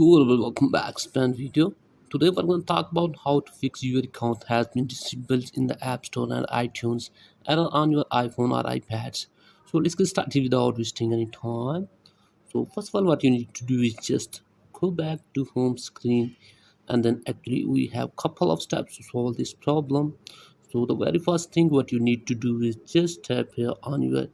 Cool, welcome back, Span video. Today we're going to talk about how to fix your account has been disabled in the App Store and iTunes and on your iPhone or iPads. So let's get started without wasting any time. So first of all, what you need to do is just go back to home screen, and then actually we have couple of steps to solve this problem. So the very first thing what you need to do is just tap here on your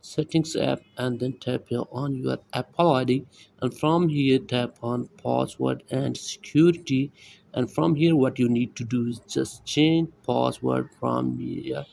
settings app, and then tap here on your Apple ID, and from here tap on password and security, and from here what you need to do is just change password from here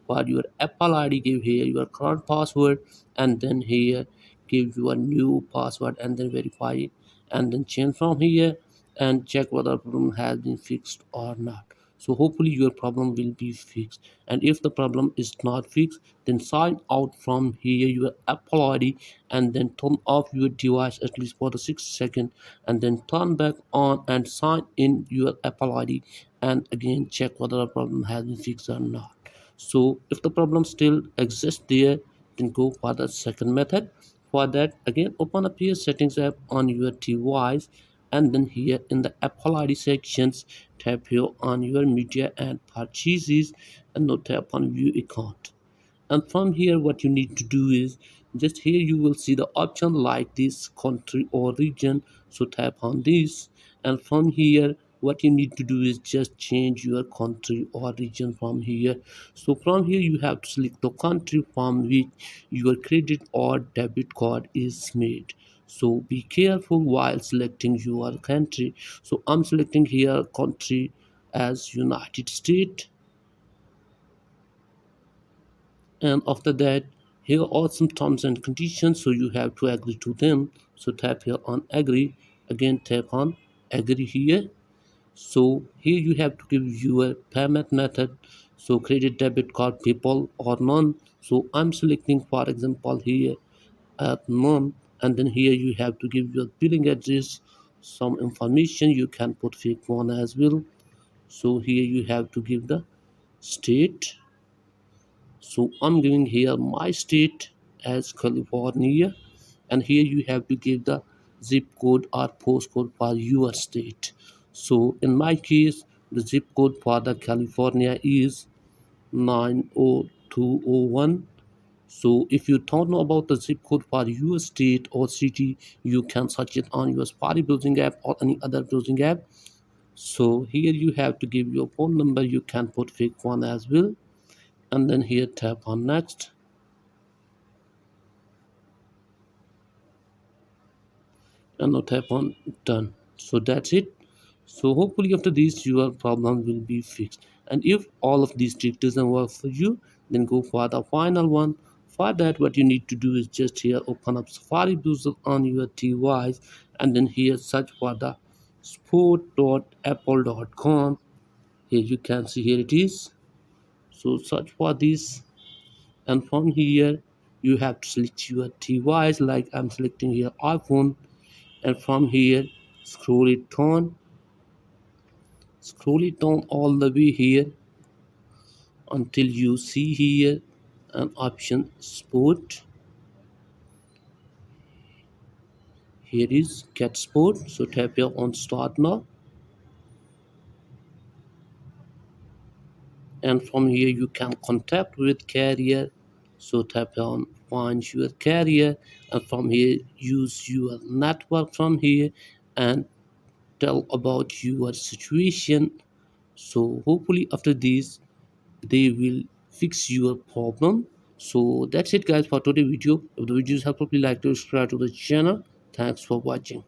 for your Apple ID. Give here your current password, and then here give your new password, and then verify it, and then change from here and check whether the problem has been fixed or not. So hopefully your problem will be fixed, and if the problem is not fixed, then sign out from here your Apple ID, and then turn off your device at least for the 6 seconds, and then turn back on and sign in your Apple ID, and again check whether the problem has been fixed or not. So if the problem still exists there, then go for the second method. For that, again open up your settings app on your device, and then here in the Apple ID sections tap here on your media and purchases, and now tap on view account. And from here what you need to do is just here you will see the option like this country or region, so tap on this, and from here what you need to do is just change your country or region from here. So from here you have to select the country from which your credit or debit card is made. So be careful while selecting your country. So I'm selecting here country as United States, and after that here are some terms and conditions, so you have to agree to them. So tap here on agree, again tap on agree here. So here you have to give your payment method, so credit, debit card, PayPal or none. So I'm selecting for example here at none, and then here you have to give your billing address, some information, you can put fake one as well. So here you have to give the state, so I'm giving here my state as California, and here you have to give the zip code or postcode for your state. So in my case, the zip code for the California is 90201. So if you don't know about the zip code for your state or city, you can search it on your Safari browsing app or any other browsing app. So here you have to give your phone number, you can put fake one as well, and then here tap on next, and now tap on done. So that's it. So hopefully after this your problem will be fixed, and if all of these tricks doesn't work for you, then go for the final one. For that what you need to do is just here open up Safari browser on your device, and then here search for the sport.apple.com. Here you can see, here it is. So search for this, and from here you have to select your device, like I'm selecting here iPhone, and from here scroll it down all the way here until you see here an option sport. Here is get sport, so tap here on start now, and from here you can contact with carrier. So tap here on find your carrier, and from here use your network from here, and tell about your situation. So hopefully after this they will fix your problem. So that's it guys for today's video. If the video is helpful, please like to subscribe to the channel. Thanks for watching.